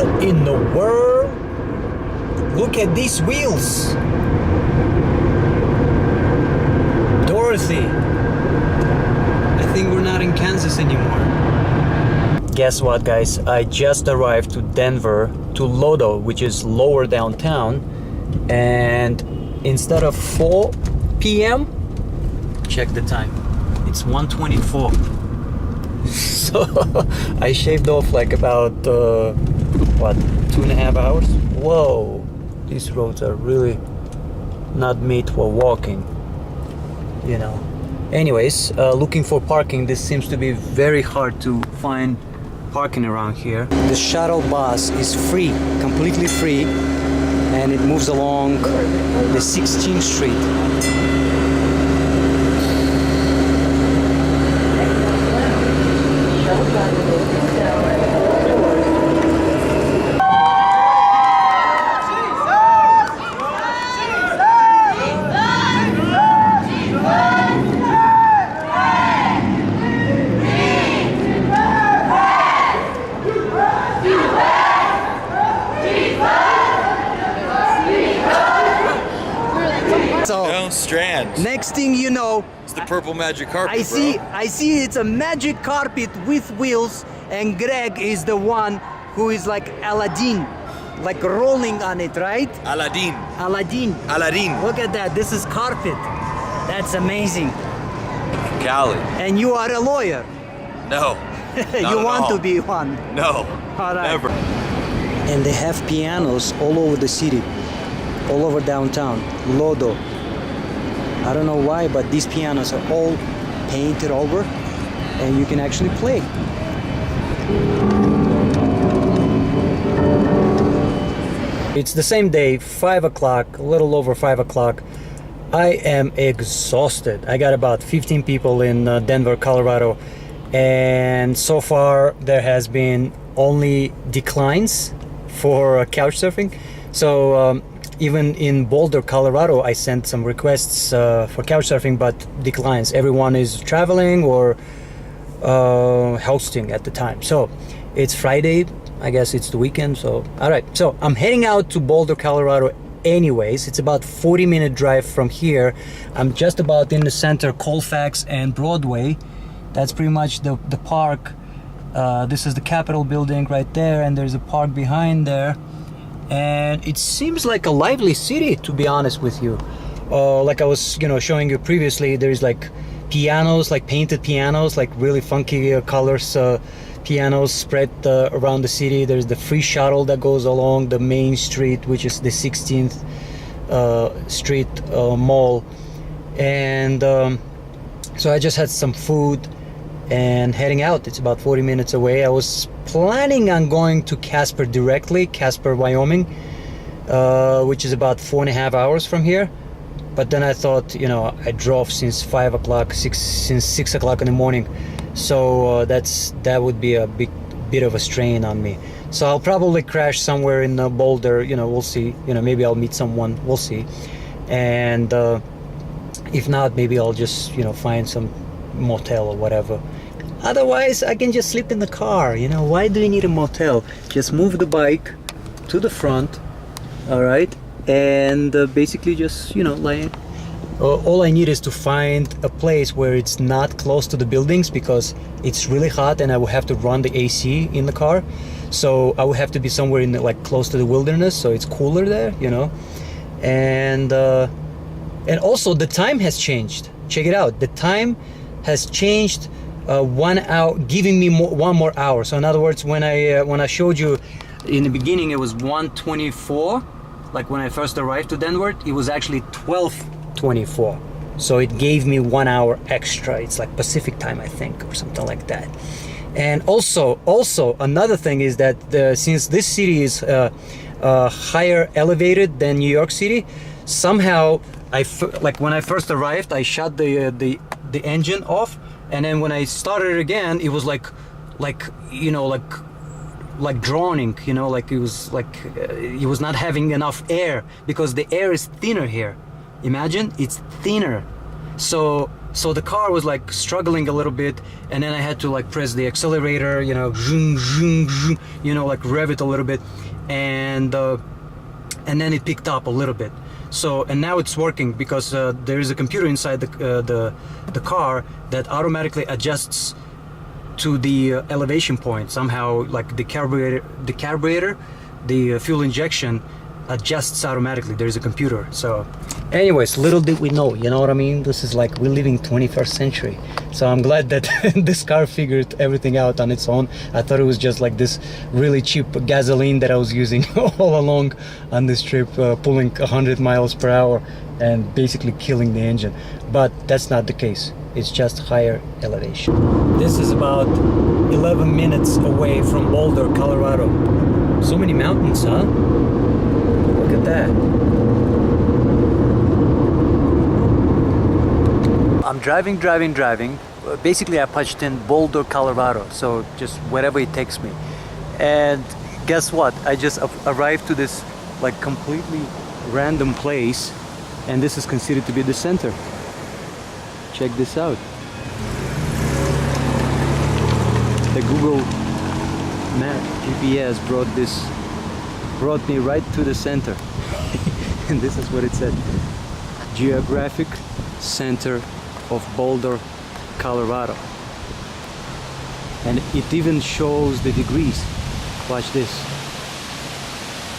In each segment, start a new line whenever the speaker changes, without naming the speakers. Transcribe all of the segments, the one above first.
What in the world? Look at these wheels. Dorothy. I think we're not in Kansas anymore. Guess what, guys? I just arrived to Denver, to Lodo, which is lower downtown. And instead of 4 p.m., check the time. It's 1:24. So I shaved off like about, what, 2.5 hours? Whoa, these roads are really not made for walking, you know. Anyways, looking for parking. This seems to be very hard to find parking around here. The shuttle bus is free, completely free, and it moves along the 16th Street.
Strand.
Next thing you know,
It's the purple magic carpet,
I see it's a magic carpet with wheels, and Greg is the one who is like Aladdin, like rolling on it, right?
Aladdin.
Aladdin. Look at that. This is carpet. That's amazing.
Cali.
And you are a lawyer.
No.
You want to be one.
No.
All right.
Never.
And they have pianos all over the city, all over downtown, Lodo. I don't know why, but these pianos are all painted over, and you can actually play. It's the same day, 5 o'clock, a little over 5 o'clock. I am exhausted. I got about 15 people in Denver, Colorado, and so far there has been only declines for couch surfing. So even in Boulder, Colorado, I sent some requests for couch surfing, but declines. Everyone is traveling or hosting at the time. So it's Friday. I guess it's the weekend. So all right. So I'm heading out to Boulder, Colorado. Anyways, it's about 40-minute drive from here. I'm just about in the center, Colfax and Broadway. That's pretty much the park. This is the Capitol building right there, and there's a park behind there. And it seems like a lively city, to be honest with you. Like I was, showing you previously, there's like pianos, like painted pianos, like really funky colors, pianos spread around the city. There's the free shuttle that goes along the main street, which is the 16th Street Mall. And so I just had some food and heading out. It's about 40 minutes away. I was planning on going to Casper directly, Casper, Wyoming, which is about 4.5 hours from here. But then I thought, I drove since 5 o'clock, since 6 o'clock in the morning. So that would be a bit of a strain on me. So I'll probably crash somewhere in Boulder. We'll see. Maybe I'll meet someone. We'll see. And if not, maybe I'll just find some motel or whatever. Otherwise, I can just sleep in the car. Why do you need a motel? Just move the bike to the front, all right, and basically just lay. All I need is to find a place where it's not close to the buildings, because it's really hot and I will have to run the AC in the car. So I will have to be somewhere in close to the wilderness, so it's cooler there, And also the time has changed. Check it out. The time has changed. 1 hour, giving me one more hour. So in other words, when I showed you in the beginning, it was 1:24. Like when I first arrived to Denver, it was actually 12:24. So it gave me 1 hour extra. It's like Pacific time, I think, or something like that. And also another thing is that since this city is higher elevated than New York City, somehow like when I first arrived, I shut the engine off. And then when I started again, it was like droning, like it was not having enough air, because the air is thinner here. Imagine, it's thinner. So So the car was like struggling a little bit, and then I had to like press the accelerator, you know, zoom, zoom, zoom, you know, like rev it a little bit, and then it picked up a little bit. So, and now it's working because there is a computer inside the car that automatically adjusts to the elevation point. Somehow, like the carburetor, the fuel injection adjusts automatically. There is a computer. So anyways, little did we know, you know what I mean? This is like, we're living 21st century. So I'm glad that this car figured everything out on its own. I thought it was just like this really cheap gasoline that I was using all along on this trip, pulling 100 miles per hour and basically killing the engine. But that's not the case. It's just higher elevation. This is about 11 minutes away from Boulder, Colorado. So many mountains, huh? Look at that. I'm driving. Basically, I punched in Boulder, Colorado, so just wherever it takes me. And guess what? I just arrived to this like completely random place, and this is considered to be the center. Check this out. The Google Map GPS brought me right to the center. And this is what it said: Geographic Center of Boulder, Colorado. And it even shows the degrees. Watch this.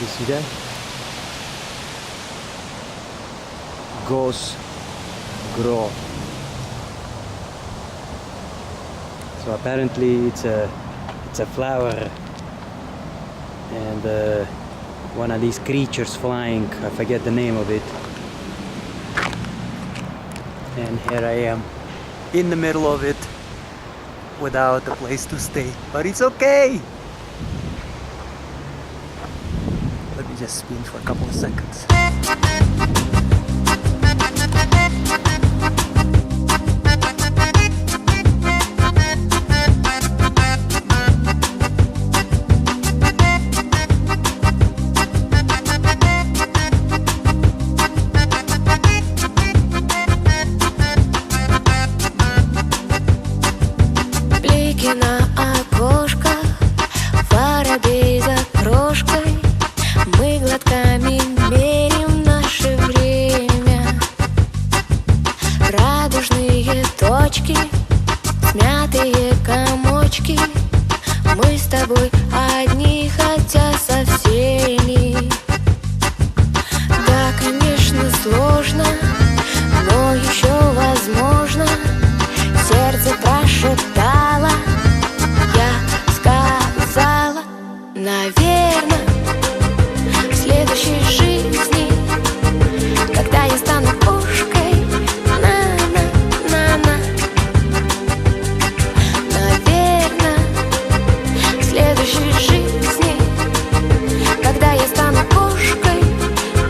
You see that? Gos Gro. So apparently it's a flower, and one of these creatures flying, I forget the name of it. And here I am in the middle of it without a place to stay, but it's okay. Let me just spin for a couple of seconds.
На окошках воробей за крошкой, мы глотками мерим наше время. Радужные точки, смятые комочки, мы с тобой одни, хотя со всеми. Да, конечно, сложно, но еще возможно. Сердце прошептало, я сказала, наверно, в следующей жизни, когда я стану кошкой, на-на-на-на. Наверно, в следующей жизни, когда я стану кошкой,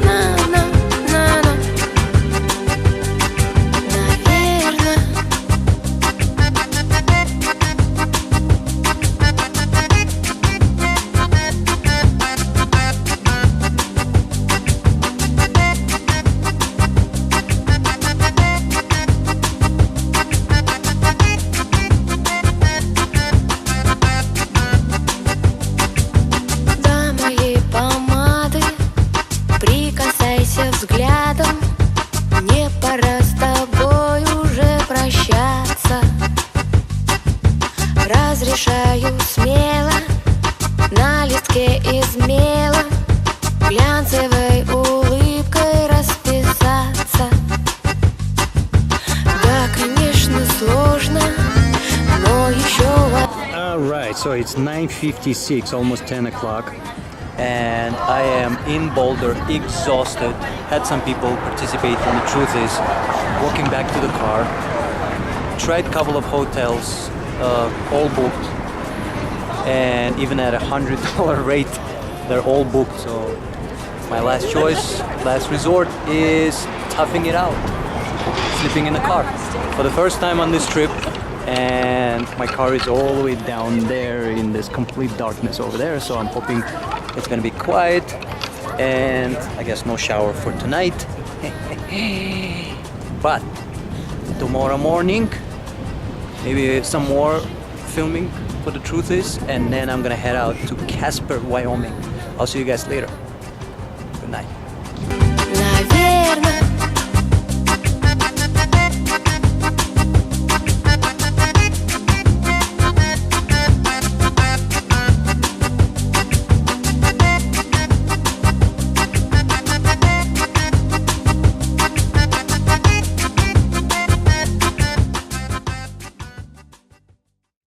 на-на-на-на. Наверно. До моей помады прикасайся взглядом. Мне пора с тобой уже прощаться. Разрешаю смело на листке из мела глянцевой улыбкой расписаться. Да, конечно, сложно, но еще
Alright, so it's 9:56, almost 10 o'clock, and I am in Boulder, exhausted. Had some people participate, and the truth is, walking back to the car, tried a couple of hotels, all booked, and even at $100 rate, they're all booked. So my last choice, last resort is toughing it out, sleeping in the car for the first time on this trip. And my car is all the way down there in this complete darkness over there, so I'm hoping it's gonna be quiet, and I guess no shower for tonight. But tomorrow morning. Maybe some more filming for the truth is, and then I'm gonna head out to Casper, Wyoming. I'll see you guys later. Good night.
Наверно,